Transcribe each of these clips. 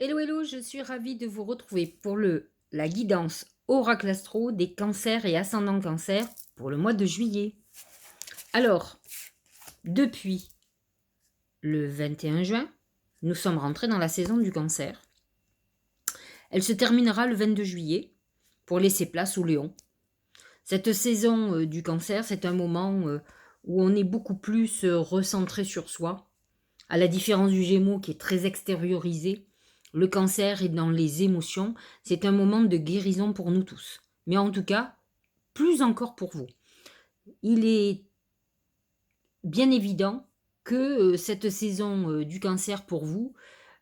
Hello, hello, je suis ravie de vous retrouver pour la guidance Oracle Astro des cancers et ascendants cancer pour le mois de juillet. Alors, depuis le 21 juin, nous sommes rentrés dans la saison du cancer. Elle se terminera le 22 juillet pour laisser place au lion. Cette saison du cancer, c'est un moment où on est beaucoup plus recentré sur soi, à la différence du Gémeaux qui est très extériorisé. Le cancer est dans les émotions. C'est un moment de guérison pour nous tous. Mais en tout cas, plus encore pour vous. Il est bien évident que cette saison du cancer pour vous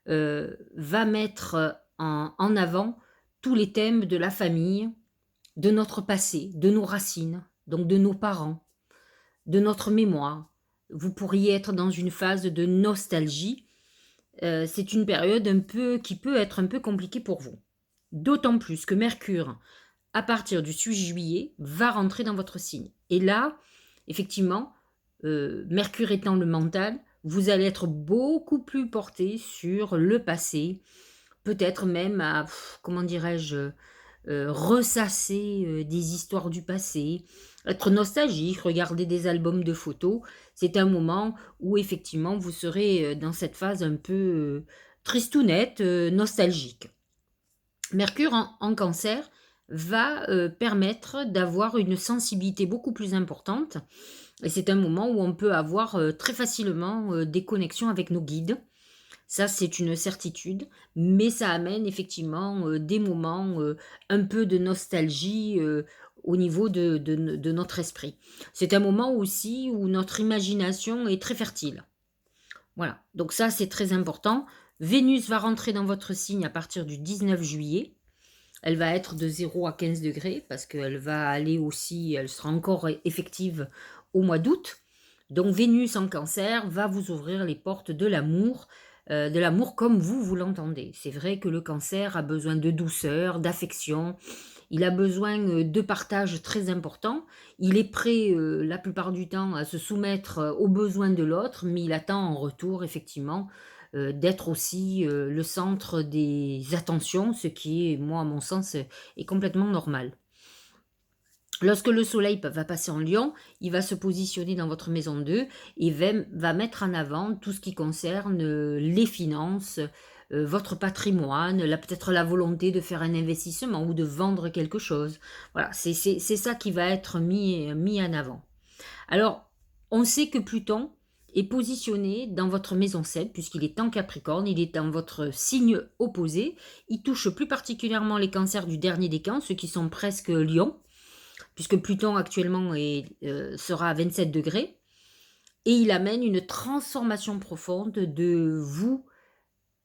va mettre en avant tous les thèmes de la famille, de notre passé, de nos racines, donc de nos parents, de notre mémoire. Vous pourriez être dans une phase de nostalgie. C'est une période qui peut être un peu compliquée pour vous. D'autant plus que Mercure, à partir du 6 juillet, va rentrer dans votre signe. Et là, effectivement, Mercure étant le mental, vous allez être beaucoup plus porté sur le passé, peut-être même à, comment dirais-je, ressasser des histoires du passé, être nostalgique, regarder des albums de photos. C'est un moment où effectivement vous serez dans cette phase un peu tristounette, nostalgique. Mercure en cancer va permettre d'avoir une sensibilité beaucoup plus importante et c'est un moment où on peut avoir très facilement des connexions avec nos guides. Ça, c'est une certitude, mais ça amène effectivement des moments un peu de nostalgie au niveau de notre esprit. C'est un moment aussi où notre imagination est très fertile. Voilà, donc ça, c'est très important. Vénus va rentrer dans votre signe à partir du 19 juillet. Elle va être de 0 à 15 degrés parce qu'elle va aller aussi, elle sera encore effective au mois d'août. Donc Vénus en cancer va vous ouvrir les portes de l'amour comme vous l'entendez. C'est vrai que le cancer a besoin de douceur, d'affection, il a besoin de partage très important. Il est prêt la plupart du temps à se soumettre aux besoins de l'autre, mais il attend en retour effectivement d'être aussi le centre des attentions, ce qui est, moi, à mon sens, est complètement normal. Lorsque le soleil va passer en lion, il va se positionner dans votre maison 2 et va mettre en avant tout ce qui concerne les finances, votre patrimoine, peut-être la volonté de faire un investissement ou de vendre quelque chose. Voilà, c'est ça qui va être mis en avant. Alors, on sait que Pluton est positionné dans votre maison 7, puisqu'il est en Capricorne, il est dans votre signe opposé. Il touche plus particulièrement les cancers du dernier décan, ceux qui sont presque Lion, puisque Pluton actuellement sera à 27 degrés. Et il amène une transformation profonde de vous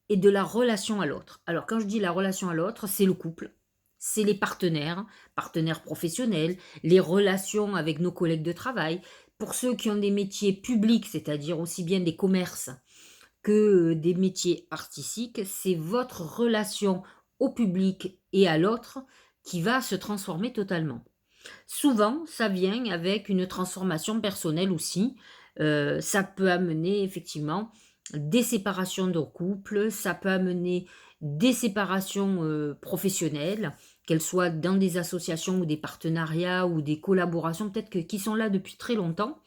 et de la relation à l'autre. Alors, quand je dis la relation à l'autre, c'est le couple, c'est les partenaires, partenaires professionnels, les relations avec nos collègues de travail. Pour ceux qui ont des métiers publics, c'est-à-dire aussi bien des commerces que des métiers artistiques, c'est votre relation au public et à l'autre qui va se transformer totalement. Souvent, ça vient avec une transformation personnelle aussi. Ça peut amener effectivement des séparations de couple, ça peut amener des séparations professionnelles, qu'elles soient dans des associations ou des partenariats ou des collaborations, peut-être qui sont là depuis très longtemps.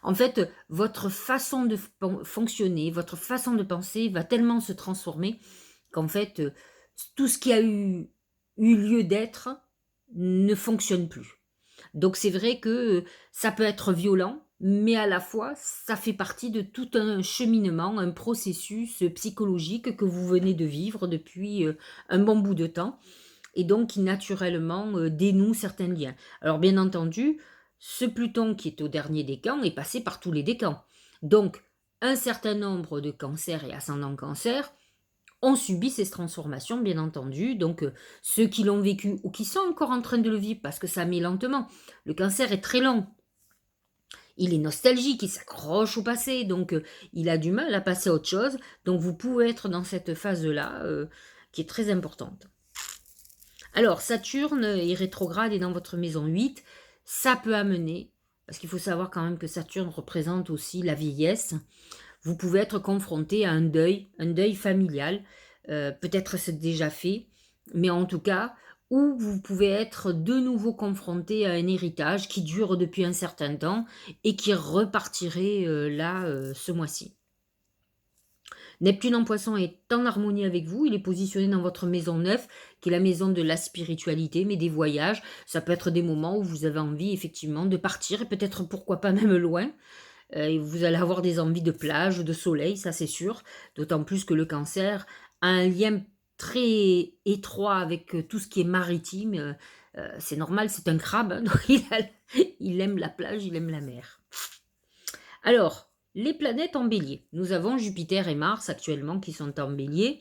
En fait, votre façon de fonctionner, votre façon de penser va tellement se transformer qu'en fait, tout ce qui a eu lieu d'être ne fonctionne plus. Donc c'est vrai que ça peut être violent, mais à la fois, ça fait partie de tout un cheminement, un processus psychologique que vous venez de vivre depuis un bon bout de temps et donc qui naturellement dénoue certains liens. Alors bien entendu, ce Pluton qui est au dernier décan est passé par tous les décans. Donc un certain nombre de cancers et ascendants cancer ont subi ces transformations, bien entendu. Donc, ceux qui l'ont vécu ou qui sont encore en train de le vivre, parce que ça met lentement. Le cancer est très lent. Il est nostalgique, il s'accroche au passé, donc il a du mal à passer à autre chose. Donc, vous pouvez être dans cette phase-là, qui est très importante. Alors, Saturne est rétrograde et dans votre maison 8. Ça peut amener, parce qu'il faut savoir quand même que Saturne représente aussi la vieillesse. Vous pouvez être confronté à un deuil familial, peut-être c'est déjà fait, mais en tout cas, où vous pouvez être de nouveau confronté à un héritage qui dure depuis un certain temps et qui repartirait, là, ce mois-ci. Neptune en Poisson est en harmonie avec vous, il est positionné dans votre maison 9, qui est la maison de la spiritualité, mais des voyages. Ça peut être des moments où vous avez envie effectivement de partir et peut-être pourquoi pas même loin. Et vous allez avoir des envies de plage, de soleil, ça c'est sûr. D'autant plus que le Cancer a un lien très étroit avec tout ce qui est maritime. C'est normal, c'est un crabe, hein, donc il aime la plage, il aime la mer. Alors, les planètes en bélier. Nous avons Jupiter et Mars actuellement qui sont en bélier.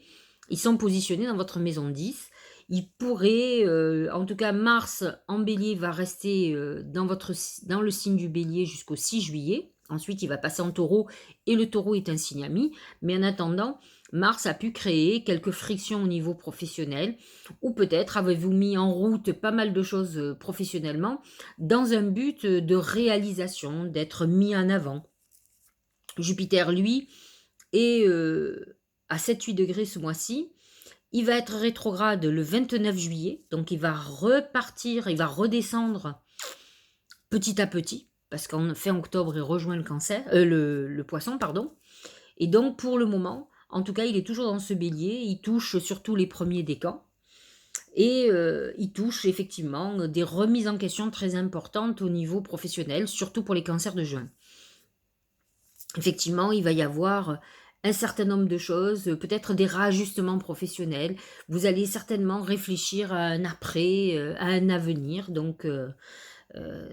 Ils sont positionnés dans votre maison 10. Il pourrait, en tout cas Mars en bélier va rester dans le signe du bélier jusqu'au 6 juillet. Ensuite, il va passer en taureau et le taureau est un signe ami. Mais en attendant, Mars a pu créer quelques frictions au niveau professionnel ou peut-être avez-vous mis en route pas mal de choses professionnellement dans un but de réalisation, d'être mis en avant. Jupiter, lui, est à 7-8 degrés ce mois-ci. Il va être rétrograde le 29 juillet, donc il va repartir, il va redescendre petit à petit, parce qu'en fin octobre, il rejoint le cancer, le poisson, pardon. Et donc, pour le moment, en tout cas, il est toujours dans ce bélier, il touche surtout les premiers décans. Et il touche effectivement des remises en question très importantes au niveau professionnel, surtout pour les cancers de juin. Effectivement, il va y avoir un certain nombre de choses, peut-être des réajustements professionnels. Vous allez certainement réfléchir à un après, à un avenir. Donc,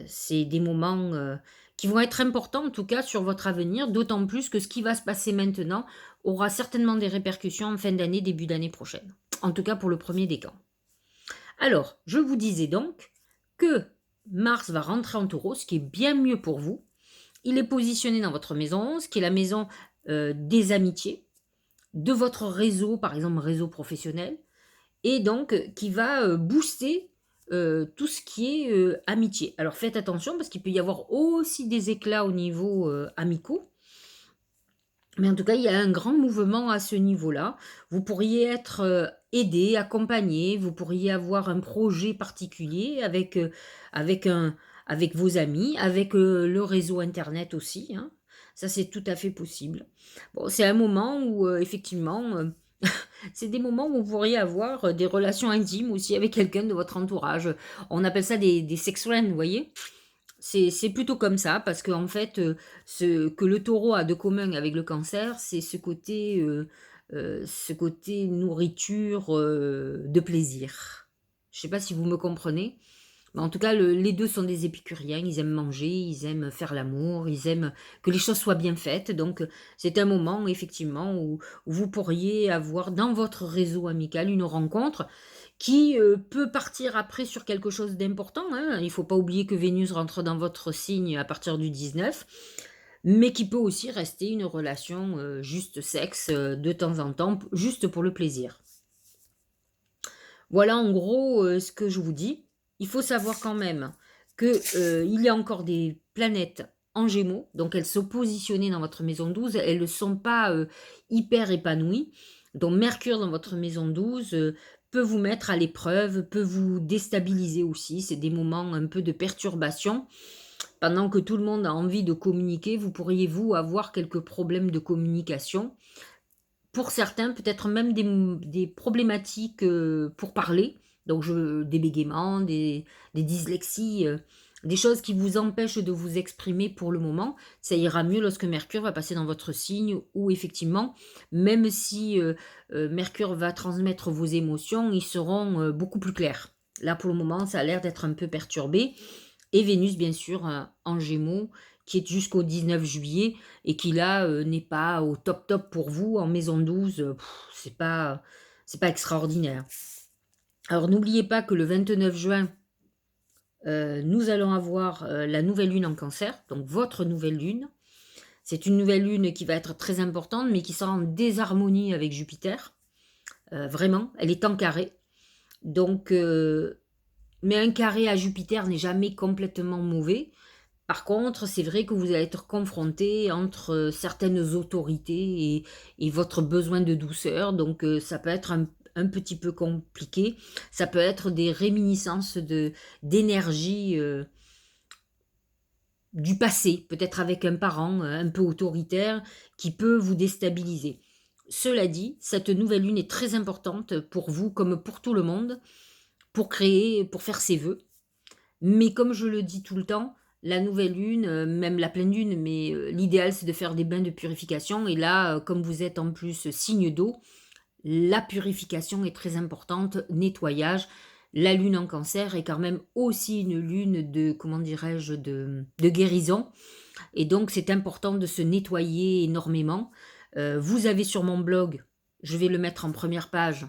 c'est des moments qui vont être importants, en tout cas, sur votre avenir, d'autant plus que ce qui va se passer maintenant aura certainement des répercussions en fin d'année, début d'année prochaine. En tout cas, pour le premier décan. Alors, je vous disais donc que Mars va rentrer en taureau, ce qui est bien mieux pour vous. Il est positionné dans votre maison 11, qui est la maison des amitiés, de votre réseau, par exemple réseau professionnel, et donc qui va booster tout ce qui est amitié. Alors faites attention parce qu'il peut y avoir aussi des éclats au niveau amicaux. Mais en tout cas, il y a un grand mouvement à ce niveau-là. Vous pourriez être aidé, accompagné, vous pourriez avoir un projet particulier avec, avec vos amis, avec le réseau Internet aussi, hein. Ça, c'est tout à fait possible. Bon, c'est un moment où, effectivement, c'est des moments où vous pourriez avoir des relations intimes aussi avec quelqu'un de votre entourage. On appelle ça des sex friends, vous voyez? C'est plutôt comme ça, parce qu'en fait, ce que le taureau a de commun avec le cancer, c'est ce côté nourriture de plaisir. Je ne sais pas si vous me comprenez, mais en tout cas, les deux sont des épicuriens, ils aiment manger, ils aiment faire l'amour, ils aiment que les choses soient bien faites. Donc, c'est un moment, effectivement, où vous pourriez avoir dans votre réseau amical une rencontre qui peut partir après sur quelque chose d'important, hein. Il ne faut pas oublier que Vénus rentre dans votre signe à partir du 19, mais qui peut aussi rester une relation juste sexe de temps en temps, juste pour le plaisir. Voilà en gros ce que je vous dis. Il faut savoir quand même qu'il y a encore des planètes en Gémeaux, donc elles sont positionnées dans votre maison 12, elles ne sont pas hyper épanouies. Donc Mercure dans votre maison 12 peut vous mettre à l'épreuve, peut vous déstabiliser aussi. C'est des moments un peu de perturbation. Pendant que tout le monde a envie de communiquer, vous pourriez vous avoir quelques problèmes de communication. Pour certains, peut-être même des problématiques pour parler, donc des bégaiements, des dyslexies, des choses qui vous empêchent de vous exprimer pour le moment. Ça ira mieux lorsque Mercure va passer dans votre signe, où effectivement, même si Mercure va transmettre vos émotions, ils seront beaucoup plus clairs. Là, pour le moment, ça a l'air d'être un peu perturbé. Et Vénus, bien sûr, en Gémeaux, qui est jusqu'au 19 juillet et qui là n'est pas au top top pour vous en maison 12, c'est pas extraordinaire. Alors n'oubliez pas que le 29 juin, nous allons avoir la nouvelle lune en cancer, donc votre nouvelle lune. C'est une nouvelle lune qui va être très importante, mais qui sera en désharmonie avec Jupiter. Vraiment, elle est en carré. Donc, mais un carré à Jupiter n'est jamais complètement mauvais, Par contre, c'est vrai que vous allez être confronté entre certaines autorités et votre besoin de douceur. Donc, ça peut être un petit peu compliqué. Ça peut être des réminiscences d'énergie du passé, peut-être avec un parent un peu autoritaire qui peut vous déstabiliser. Cela dit, cette nouvelle lune est très importante pour vous comme pour tout le monde, pour créer, pour faire ses vœux. Mais comme je le dis tout le temps, la nouvelle lune, même la pleine lune, mais l'idéal c'est de faire des bains de purification. Et là, comme vous êtes en plus signe d'eau, la purification est très importante, nettoyage. La lune en cancer est quand même aussi une lune de, comment dirais-je, de guérison. Et donc c'est important de se nettoyer énormément. Vous avez sur mon blog, je vais le mettre en première page,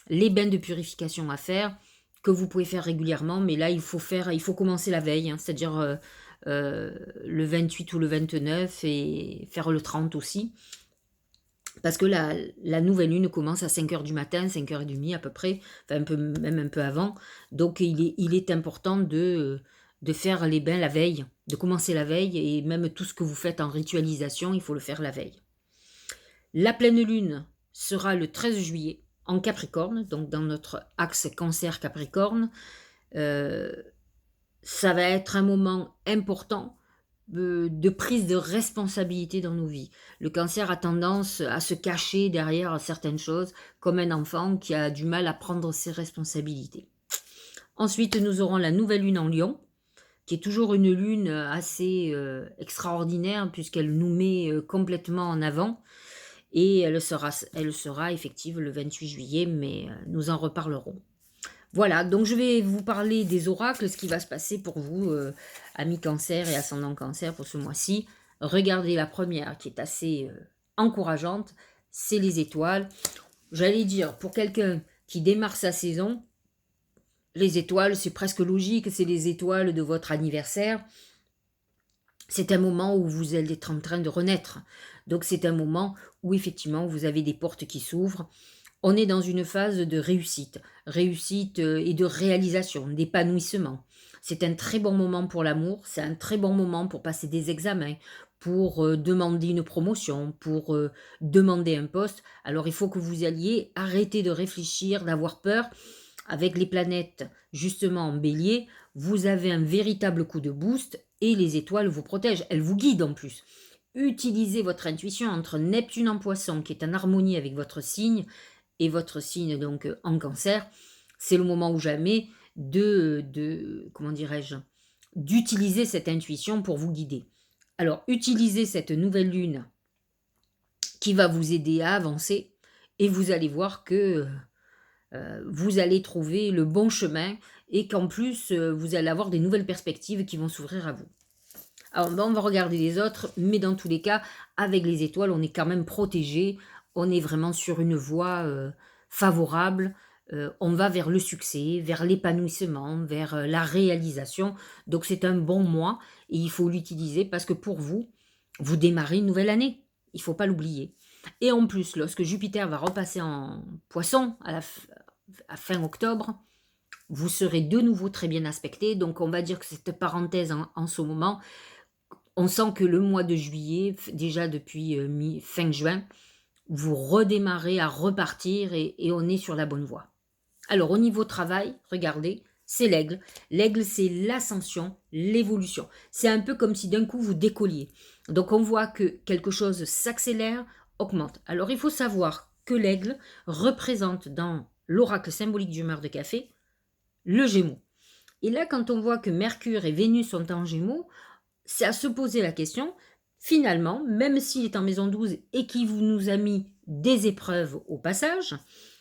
les bains de purification à faire que vous pouvez faire régulièrement, mais là il faut commencer la veille, hein, c'est-à-dire le 28 ou le 29 et faire le 30 aussi, parce que la nouvelle lune commence à 5 heures du matin, 5h30 à peu près, enfin même un peu avant, donc il est important de faire les bains la veille, de commencer la veille, et même tout ce que vous faites en ritualisation, il faut le faire la veille. La pleine lune sera le 13 juillet en Capricorne, donc dans notre axe Cancer-Capricorne. Euh, Ça va être un moment important de prise de responsabilité dans nos vies. Le cancer a tendance à se cacher derrière certaines choses, comme un enfant qui a du mal à prendre ses responsabilités. Ensuite, nous aurons la nouvelle lune en Lion, qui est toujours une lune assez extraordinaire, puisqu'elle nous met complètement en avant. Et elle sera effective le 28 juillet, mais nous en reparlerons. Voilà, donc je vais vous parler des oracles, ce qui va se passer pour vous, amis cancer et ascendant cancer pour ce mois-ci. Regardez la première qui est assez encourageante, c'est les étoiles. J'allais dire, pour quelqu'un qui démarre sa saison, les étoiles, c'est presque logique, c'est les étoiles de votre anniversaire. C'est un moment où vous allez être en train de renaître. Donc c'est un moment où effectivement vous avez des portes qui s'ouvrent. On est dans une phase de réussite et de réalisation, d'épanouissement. C'est un très bon moment pour l'amour, c'est un très bon moment pour passer des examens, pour demander une promotion, pour demander un poste. Alors il faut que vous alliez arrêter de réfléchir, d'avoir peur. Avec les planètes justement en bélier, vous avez un véritable coup de boost et les étoiles vous protègent, elles vous guident en plus. Utilisez votre intuition entre Neptune en poisson qui est en harmonie avec votre signe et votre signe donc en cancer. C'est le moment ou jamais comment dirais-je, d'utiliser cette intuition pour vous guider. Alors utilisez cette nouvelle lune qui va vous aider à avancer et vous allez voir que vous allez trouver le bon chemin et qu'en plus, vous allez avoir des nouvelles perspectives qui vont s'ouvrir à vous. Alors, on va regarder les autres, mais dans tous les cas, avec les étoiles, on est quand même protégé. On est vraiment sur une voie favorable. On va vers le succès, vers l'épanouissement, vers la réalisation. Donc, c'est un bon mois et il faut l'utiliser parce que pour vous, vous démarrez une nouvelle année. Il ne faut pas l'oublier. Et en plus, lorsque Jupiter va repasser en poisson à fin octobre, vous serez de nouveau très bien aspecté. Donc, on va dire que cette parenthèse en ce moment, on sent que le mois de juillet, déjà depuis fin juin, vous redémarrez à repartir et on est sur la bonne voie. Alors, au niveau travail, regardez, c'est l'aigle. L'aigle, c'est l'ascension, l'évolution. C'est un peu comme si d'un coup vous décolliez. Donc, on voit que quelque chose s'accélère, augmente. Alors, il faut savoir que l'aigle représente dans l'oracle symbolique du beurre de café le Gémeaux. Et là, quand on voit que Mercure et Vénus sont en Gémeaux, c'est à se poser la question, finalement, même s'il est en maison 12 et qu'il nous a mis des épreuves au passage,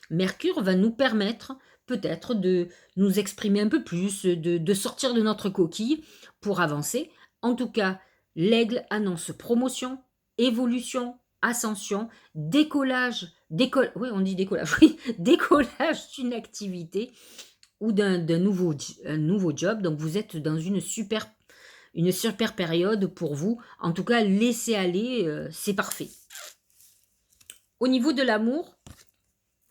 Mercure va nous permettre peut-être de nous exprimer un peu plus, de sortir de notre coquille pour avancer. En tout cas, l'aigle annonce promotion, évolution, ascension, oui, on dit décollage, oui, décollage d'une activité ou d'un nouveau job. Donc vous êtes dans une super période pour vous. En tout cas, laissez aller, c'est parfait. Au niveau de l'amour,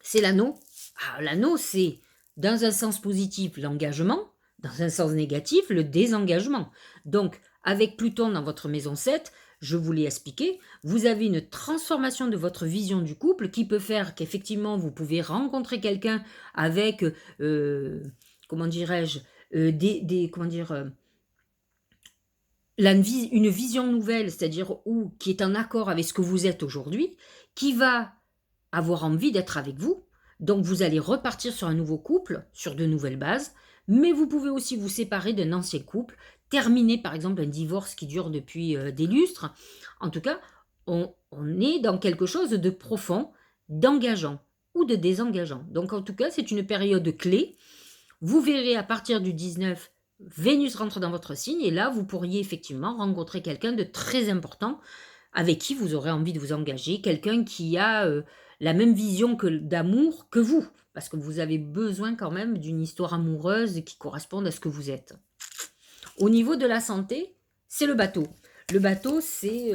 c'est l'anneau. Ah, l'anneau, c'est dans un sens positif l'engagement, dans un sens négatif le désengagement. Donc, avec Pluton dans votre maison 7, je vous l'ai expliqué, vous avez une transformation de votre vision du couple qui peut faire qu'effectivement vous pouvez rencontrer quelqu'un avec, comment dirais-je, comment dire, une vision nouvelle, c'est-à-dire qui est en accord avec ce que vous êtes aujourd'hui, qui va avoir envie d'être avec vous. Donc vous allez repartir sur un nouveau couple, sur de nouvelles bases, mais vous pouvez aussi vous séparer d'un ancien couple, terminer par exemple un divorce qui dure depuis des lustres. En tout cas, on est dans quelque chose de profond, d'engageant ou de désengageant. Donc en tout cas, c'est une période clé. Vous verrez à partir du 19, Vénus rentre dans votre signe et là, vous pourriez effectivement rencontrer quelqu'un de très important avec qui vous aurez envie de vous engager, quelqu'un qui a la même vision d'amour que vous, parce que vous avez besoin quand même d'une histoire amoureuse qui corresponde à ce que vous êtes. Au niveau de la santé, c'est le bateau. Le bateau, c'est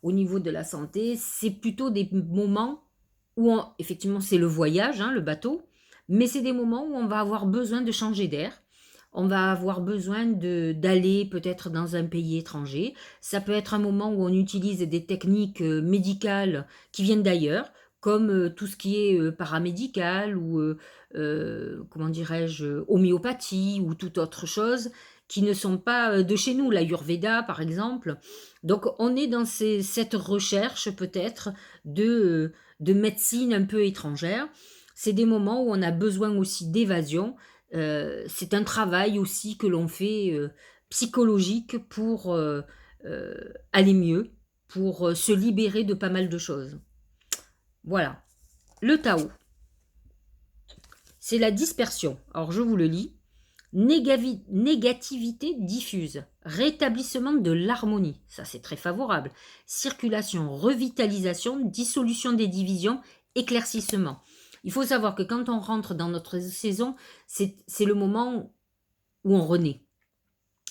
au niveau de la santé, c'est plutôt des moments où, effectivement, c'est le voyage, hein, le bateau, mais c'est des moments où on va avoir besoin de changer d'air. On va avoir besoin d'aller peut-être dans un pays étranger. Ça peut être un moment où on utilise des techniques médicales qui viennent d'ailleurs, comme tout ce qui est paramédical ou, comment dirais-je, homéopathie ou toute autre chose qui ne sont pas de chez nous, l'Ayurveda par exemple. Donc on est dans cette recherche peut-être de médecine un peu étrangère. C'est des moments où on a besoin aussi d'évasion. C'est un travail aussi que l'on fait psychologique pour aller mieux, pour se libérer de pas mal de choses. Voilà. Le Tao, c'est la dispersion. Alors je vous le lis. Négativité diffuse, rétablissement de l'harmonie, ça c'est très favorable, circulation, revitalisation, dissolution des divisions, éclaircissement. Il faut savoir que quand on rentre dans notre saison, c'est le moment où on renaît,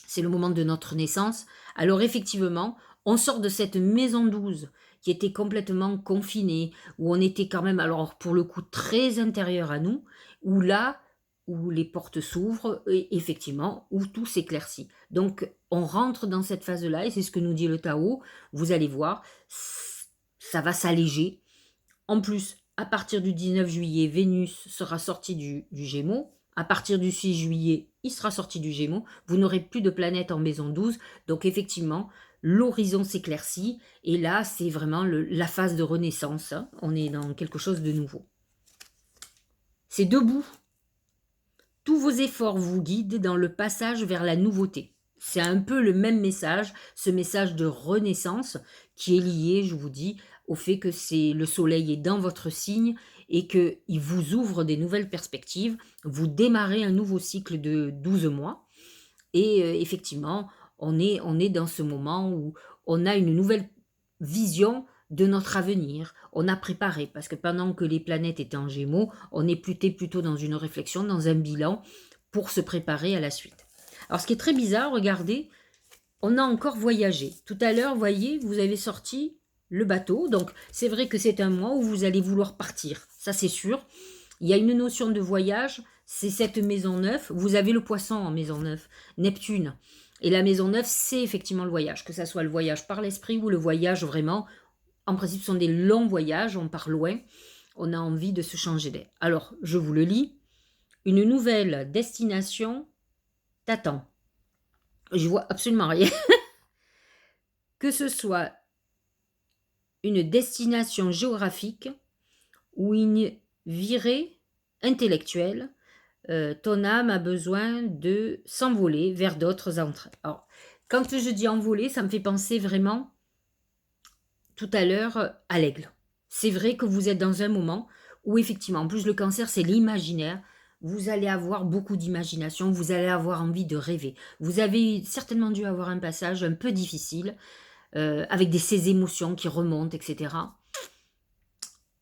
c'est le moment de notre naissance. Alors effectivement, on sort de cette maison 12 qui était complètement confinée, où on était quand même, alors pour le coup, très intérieur à nous, où là, où les portes s'ouvrent, et effectivement, où tout s'éclaircit. Donc, on rentre dans cette phase-là, et c'est ce que nous dit le Tao. Vous allez voir, ça va s'alléger. En plus, à partir du 19 juillet, Vénus sera sortie du Gémeaux. À partir du 6 juillet, il sera sorti du Gémeaux. Vous n'aurez plus de planète en maison 12. Donc, effectivement, l'horizon s'éclaircit. Et là, c'est vraiment la phase de renaissance. Hein. On est dans quelque chose de nouveau. C'est debout. Tous vos efforts vous guident dans le passage vers la nouveauté. C'est un peu le même message, ce message de renaissance qui est lié, je vous dis, au fait que le soleil est dans votre signe et qu'il vous ouvre des nouvelles perspectives. Vous démarrez un nouveau cycle de 12 mois. Et effectivement, on est dans ce moment où on a une nouvelle vision de notre avenir. On a préparé, parce que pendant que les planètes étaient en Gémeaux, on est plutôt dans une réflexion, dans un bilan, pour se préparer à la suite. Alors ce qui est très bizarre, regardez, on a encore voyagé. Tout à l'heure, voyez, vous avez sorti le bateau, donc c'est vrai que c'est un mois où vous allez vouloir partir, ça c'est sûr. Il y a une notion de voyage, c'est cette maison 9, vous avez le poisson en maison 9, Neptune. Et la maison 9, c'est effectivement le voyage, que ce soit le voyage par l'esprit ou le voyage vraiment. En principe, ce sont des longs voyages, on part loin, on a envie de se changer d'air. Alors, je vous le lis. Une nouvelle destination t'attend. Je vois absolument rien. Que ce soit une destination géographique ou une virée intellectuelle, ton âme a besoin de s'envoler vers d'autres entrées. Alors, quand je dis envoler, ça me fait penser vraiment tout à l'heure à l'aigle. C'est vrai que vous êtes dans un moment où effectivement, en plus le cancer c'est l'imaginaire, vous allez avoir beaucoup d'imagination, vous allez avoir envie de rêver. Vous avez certainement dû avoir un passage un peu difficile, avec ces émotions qui remontent, etc.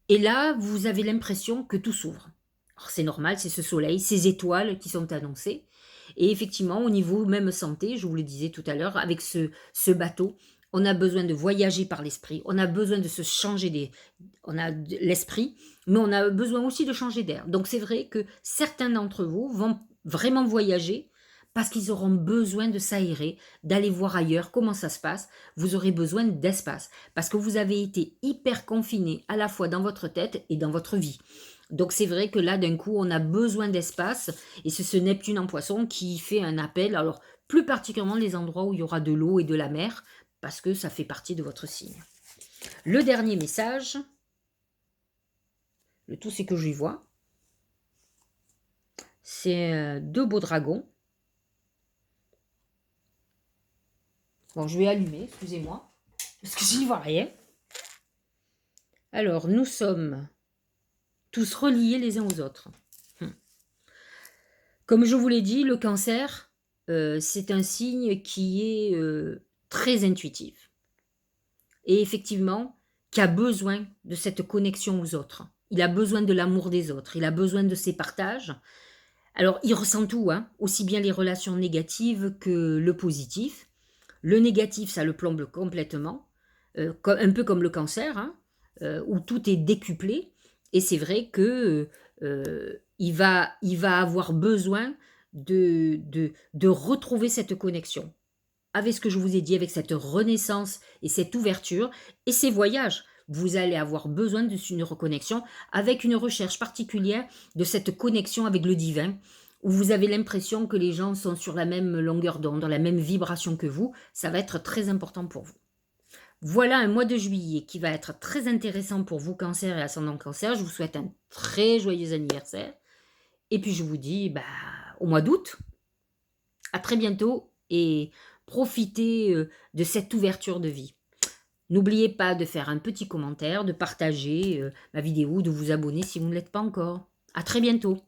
Et là, vous avez l'impression que tout s'ouvre. Alors c'est normal, c'est ce soleil, ces étoiles qui sont annoncées. Et effectivement, au niveau même santé, je vous le disais tout à l'heure, avec ce bateau, on a besoin de voyager par l'esprit, on a besoin de se changer on a l'esprit, mais on a besoin aussi de changer d'air. Donc c'est vrai que certains d'entre vous vont vraiment voyager parce qu'ils auront besoin de s'aérer, d'aller voir ailleurs comment ça se passe. Vous aurez besoin d'espace parce que vous avez été hyper confiné à la fois dans votre tête et dans votre vie. Donc c'est vrai que là, d'un coup, on a besoin d'espace et c'est ce Neptune en Poisson qui fait un appel, alors plus particulièrement les endroits où il y aura de l'eau et de la mer, parce que ça fait partie de votre signe. Le dernier message, le tout c'est que je y vois, c'est deux beaux dragons. Bon, je vais allumer, excusez-moi, parce que j'y vois rien. Alors, nous sommes tous reliés les uns aux autres. Comme je vous l'ai dit, le cancer, c'est un signe qui est très intuitif. Et effectivement, qui a besoin de cette connexion aux autres. Il a besoin de l'amour des autres, il a besoin de ces partages. Alors, il ressent tout, hein, aussi bien les relations négatives que le positif. Le négatif, ça le plombe complètement, un peu comme le cancer, hein, où tout est décuplé. Et c'est vrai que il va avoir besoin de retrouver cette connexion avec ce que je vous ai dit, avec cette renaissance et cette ouverture et ces voyages. Vous allez avoir besoin d'une reconnexion avec une recherche particulière de cette connexion avec le divin, où vous avez l'impression que les gens sont sur la même longueur d'onde, dans la même vibration que vous. Ça va être très important pour vous. Voilà un mois de juillet qui va être très intéressant pour vous, cancer et ascendant cancer. Je vous souhaite un très joyeux anniversaire. Et puis je vous dis au mois d'août. À très bientôt et profitez de cette ouverture de vie. N'oubliez pas de faire un petit commentaire, de partager ma vidéo, de vous abonner si vous ne l'êtes pas encore. À très bientôt.